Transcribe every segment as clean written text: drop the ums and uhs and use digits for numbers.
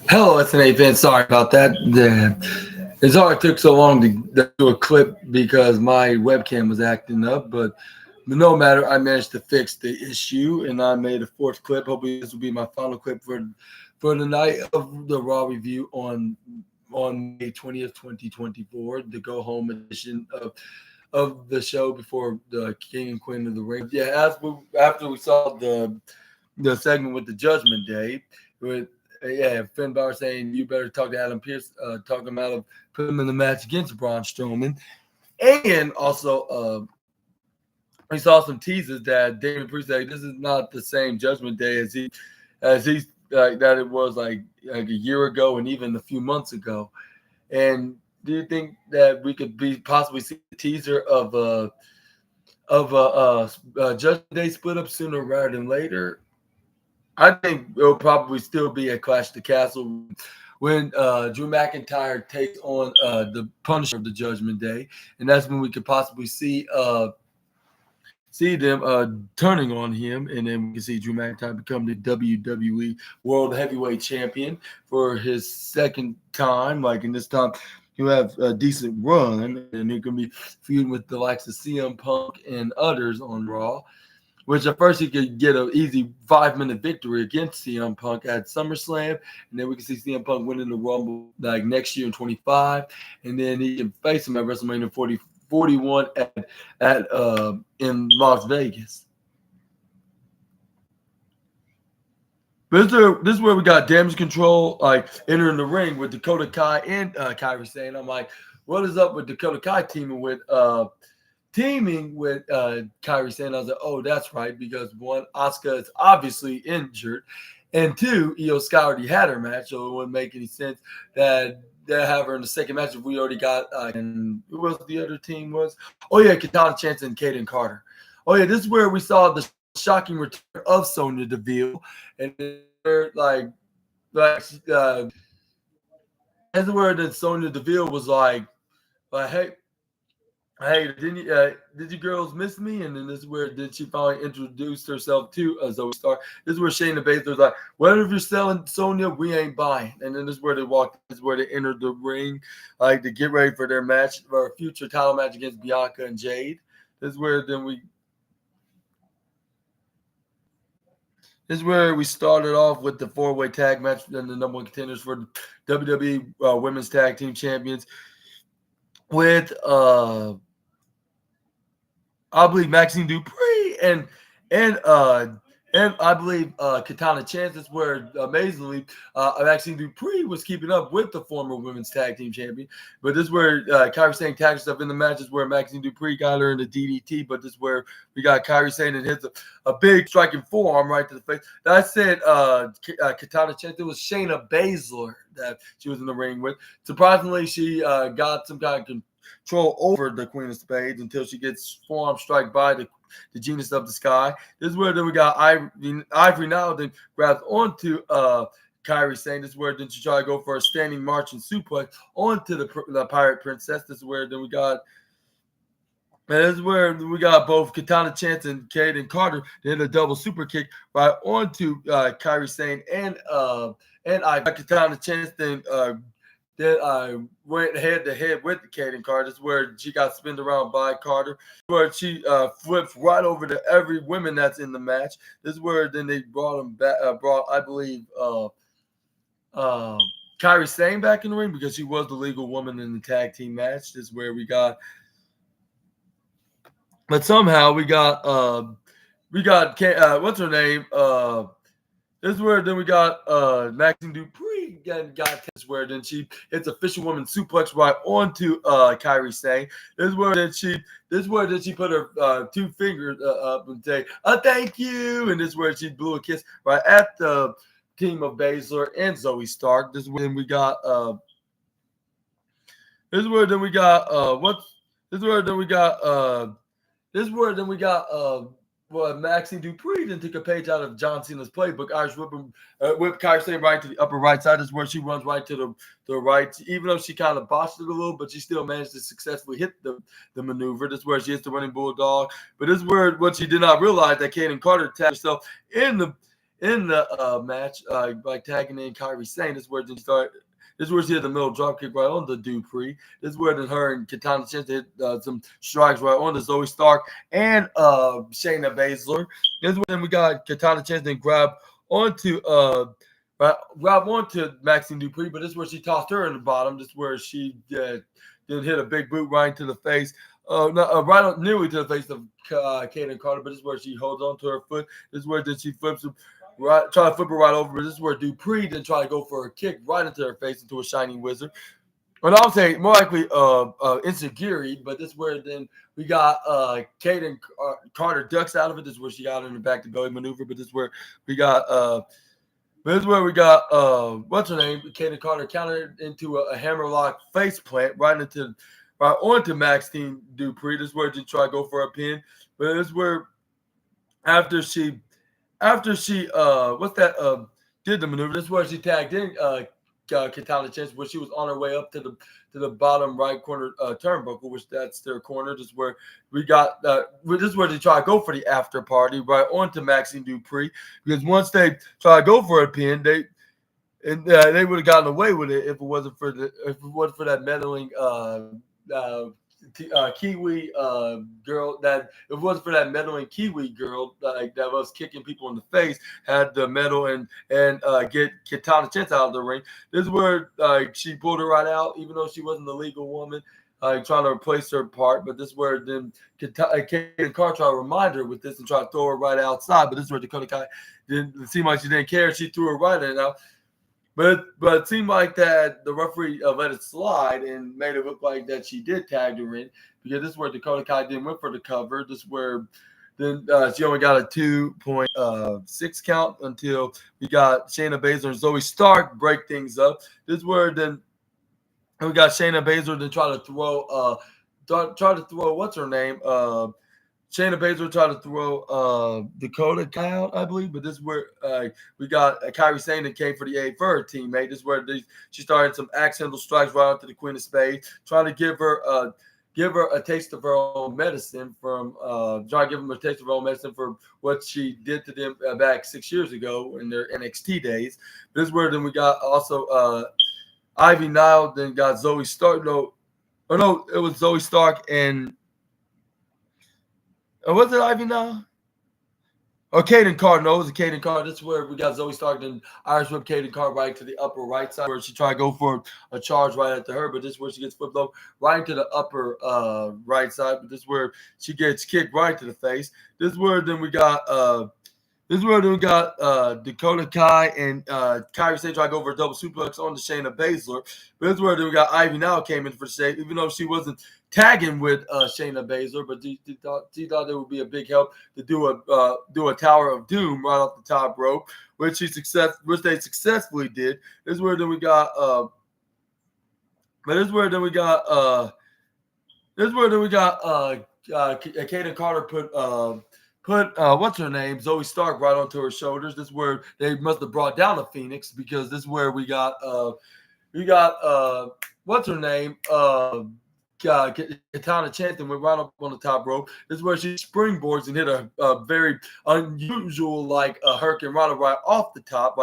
Hello, SNA fans. Sorry about that. It's sorry it took so long to do a clip because my webcam was acting up, but no matter, I managed to fix the issue and I made a fourth clip. Hopefully, this will be my final clip for the night of the Raw review on May 20th, 2024, the go home edition of the show before the King and Queen of the Ring. Yeah, after we saw the segment with the Judgment Day with Finn Balor saying you better talk to Adam Pearce, talk him out of put him in the match against Braun Strowman, and also we saw some teases that Damon Priest said this is not the same Judgment Day as he's that it was like a year ago and even a few months ago. And do you think that we could be possibly see a teaser of a Judgment Day split up sooner rather than later? I think it'll probably still be a Clash of the Castle when Drew McIntyre takes on the Punisher of the Judgment Day, and that's when we could possibly see them turning on him, and then we can see Drew McIntyre become the WWE World Heavyweight Champion for his second time. Like in this time, he'll have a decent run, and he can be feuding with the likes of CM Punk and others on Raw. Which at first he could get an easy 5-minute victory against CM Punk at SummerSlam, and then we can see CM Punk winning the Rumble like next year in 25, and then he can face him at WrestleMania 41 at in Las Vegas. But this is where we got Damage Control like entering the ring with Dakota Kai and Kairi Sane. I'm like, what is up with Dakota Kai teaming with Kairi Sane? I was like, oh, that's right, because one, Asuka is obviously injured, and two, Io Sky already had her match, so it wouldn't make any sense that they have her in the second match if we already got and who was the other team was? Oh yeah, Katana Chance and Kaden Carter. Oh yeah, this is where we saw the shocking return of Sonya Deville, and like that's where that Sonya Deville was like hey, did you girls miss me? And then this is where did she finally introduce herself to Zoe Stark. This is where Shayna Baszler's like, well, if you're selling Sonya, we ain't buying. And then this is where they walked. This is where they entered the ring, like to get ready for their match, for a future title match against Bianca and Jade. This is where then we. This is where we started off with the four-way tag match and the number one contenders for the WWE Women's Tag Team Champions with I believe Maxine Dupree and I believe Katana Chance is where amazingly Maxine Dupree was keeping up with the former women's tag team champion. But this is where Kairi Sane tagged herself in the match. Is where Maxine Dupree got her in the DDT. But this is where we got Kairi Sane and hits a big striking forearm right to the face. That said, Katana Chance, it was Shayna Baszler that she was in the ring with. Surprisingly, she got some kind of control over the Queen of Spades until she gets forearm strike by the Genius of the Sky. This is where then we got Ivory now then grabs onto Kairi Sane. This is where then she try to go for a standing marching suplex onto the Pirate Princess. This is where then we got. And this is where we got both Katana Chance and Kaden Carter then a double super kick right onto Kairi Sane and Katana Chance then I went head to head with the Kaden Carter. This is where she got spinned around by Carter, where she flips right over to every woman that's in the match. This is where then they brought him back, I believe, Kairi Sane back in the ring because she was the legal woman in the tag team match. This is where we got, but somehow we got what's her name? This is where then we got Maxine Dupree got this where then she hits a fisherwoman suplex right onto Kairi Sane. This is where then she put her two fingers up and say, thank you. And this is where she blew a kiss right at the team of Baszler and Zoe Stark. This is where then we got this is where then we got well, Maxine Dupree then took a page out of John Cena's playbook. Irish whip Kairi Sane right to the upper right side. This is where she runs right to the right. Even though she kind of botched it a little, but she still managed to successfully hit the maneuver. This is where she hits the running bulldog. But this is where what she did not realize that Kaden Carter tapped herself in in the match, by tagging in Kyrie Sane. This is where then start. This is where she hit the middle drop kick right on the Dupree. This is where then her and Katana Chance hit some strikes right on the Zoe Stark and Shayna Baszler. This is where then we got Katana Chance then onto grab onto Maxine Dupree, but this is where she tossed her in the bottom. This is where she then hit a big boot right into the face. Right on, nearly to the face of Kaden Carter, but this is where she holds on to her foot. This is where then she flips him, right, try to flip her right over. But this is where Dupree then try to go for a kick right into her face into a Shining Wizard. And I would say more likely insecurity, but this is where then we got Kaden Carter ducks out of it. This is where she got in the back to belly maneuver, but this is where we got what's her name? Kaden Carter countered into a hammerlock face plant right onto Maxine Dupree. This is where she tried to go for a pin. But this is where after she did the maneuver, this is where she tagged in Katana Chance, where she was on her way up to the bottom right corner turnbuckle, which that's their corner. This is where we got this is where they try to go for the after party right onto Maxine Dupree, because once they try to go for a pin, they would have gotten away with it if it wasn't for that meddling Kiwi girl. That if it wasn't for that meddling Kiwi girl that was kicking people in the face, had the medal and get Katana Chance out of the ring. This is where she pulled her right out, even though she wasn't a legal woman, trying to replace her part. But this is where then Kaden Carr tried to remind her with this and try to throw her right outside. But this is where Dakota Kai didn't seem like she didn't care. She threw her right in and out. But it seemed like that the referee let it slide and made it look like that she did tag her in, because this is where Dakota Kai didn't win for the cover. This is where then she only got a 2.6 count until we got Shayna Baszler and Zoe Stark break things up. This is where then we got Shayna Baszler then try to throw what's her name? Shayna Baszler tried to throw Dakota Kai out, I believe, but this is where we got Kyrie Sane that came for the aid for her teammate. This is where she started some accidental strikes right onto the Queen of Spades, trying to give her a taste of her own medicine trying to give them a taste of her own medicine for what she did to them back 6 years ago in their NXT days. This is where then we got also Ivy Nile, then got Zoe Stark. No, it was Zoe Stark and. Was it Ivy now? Or Kaden Carr? No, it was a Kaden Carr. This is where we got Zoe Stark and Irish whip Kaden Carr right to the upper right side, where she tried to go for a charge right at her, but this is where she gets flipped over right into the upper right side. But this is where she gets kicked right to the face. This is where then we got Dakota Kai and Kyrie Sane try to go for a double suplex on the Shayna Baszler. But this is where then we got Ivy now came in for the save, even though she wasn't tagging with Shayna Baszler, but she thought it would be a big help to do a Tower of Doom right off the top rope, which they successfully did. This is where then we got Kaden Carter put what's her name, Zoe Stark, right onto her shoulders. This is where they must have brought down the Phoenix, because this is where we got what's her name, Katana Chance, and went right up on the top rope. This is where she springboards and hit a very unusual hurricane right off the top,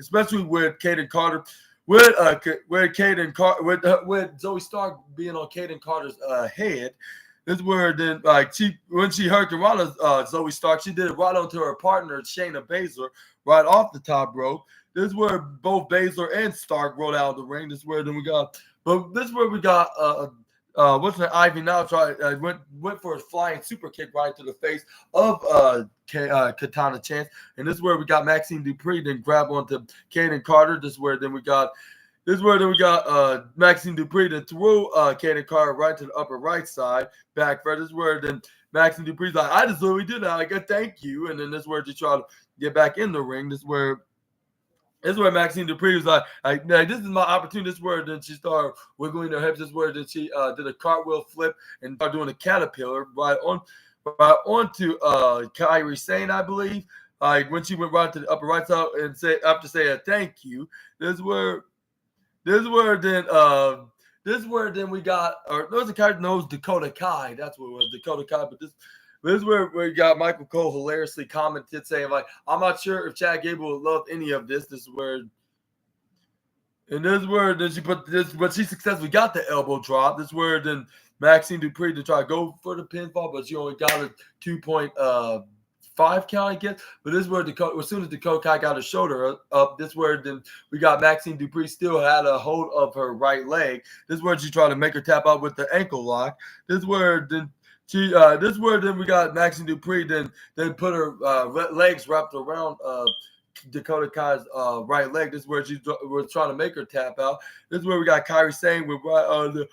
especially with Kaden Carter. With Zoe Stark being on Kaden Carter's head. This is where then when she hurricanrana Zoe Stark, she did it right onto her partner Shayna Baszler right off the top rope. This is where both Baszler and Stark rolled out of the ring. This is where then we got what's the Ivy now went for a flying super kick right to the face of Katana Chance, and this is where we got Maxine Dupree then grab onto Kaden Carter. This is where then we got Maxine Dupree to throw Kaden Carter right to the upper right side back first. This is where then Maxine Dupree's like, I just literally did that. I got thank you, and then this is where she tried to get back in the ring. This is where Maxine Dupree was like, this is my opportunity. This is where then she started wiggling her hips. This is where then she did a cartwheel flip and started doing a caterpillar right onto Kyrie Sane, I believe. When she went right to the upper right side and say a thank you. This is where then we got, or no, it was Dakota Kai. That's what it was, Dakota Kai. But this This is where we got Michael Cole hilariously commented saying, like, I'm not sure if Chad Gable would love any of this. This is where, and this is where then she put this, but she successfully got the elbow drop. This is where then Maxine Dupree to try to go for the pinfall, but she only got a 2.5 count, I guess. But this is where as soon as Dakota Kai got her shoulder up, this is where then we got Maxine Dupree still had a hold of her right leg. This is where she tried to make her tap out with the ankle lock. This is where then this is where then we got Maxine Dupree then put her legs wrapped around Dakota Kai's right leg. This is where she was trying to make her tap out. This is where we got Kairi Sane with right on the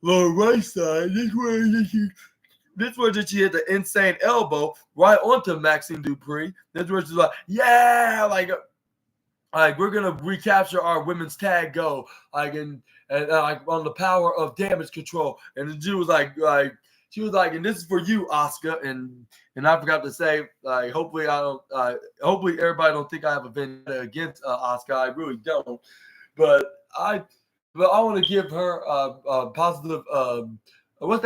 lower right side. This is where she hit the insane elbow right onto Maxine Dupree. This is where she's like, yeah, like we're gonna recapture our women's tag go, like and like on the power of damage control. And she was like she was like, and this is for you, Asuka. And I forgot to say, like, hopefully hopefully everybody don't think I have a vendetta against Asuka. I really don't, but I want to give her a positive. What's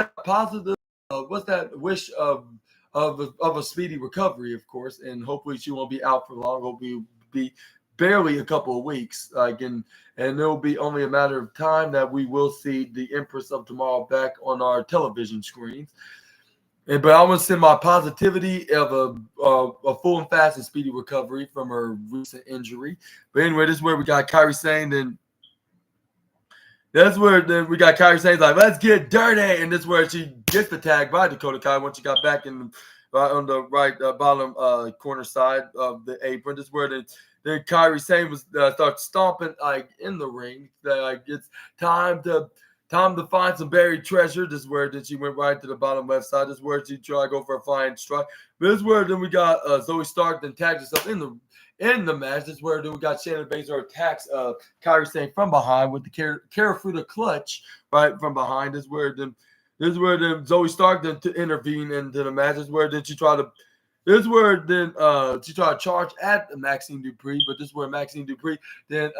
that wish of a speedy recovery, of course, and hopefully she won't be out for long. Hopefully it'll be barely a couple of weeks, and it'll be only a matter of time that we will see the Empress of Tomorrow back on our television screens. But I want to send my positivity of a full and fast and speedy recovery from her recent injury. But anyway, this is where we got Kairi Sane. Then that's where then we got Kairi Sane like, let's get dirty. And this is where she gets the tag by Dakota Kai once she got back in on the right bottom corner side of the apron. This is where then Kairi Sane was starts stomping like in the ring. Like it's time to find some buried treasure. This is where then she went right to the bottom left side. This is where she tried to go for a flying strike. But this is where then we got Zoe Stark then tagged herself in the match. This is where then we got Shannon Baszler attacks Kairi Sane from behind with the Karafuda clutch right from behind. This is where then Zoe Stark then to intervene into the match. This is where then she tried to. This is where then she tried to charge at Maxine Dupree, but this is where Maxine Dupree then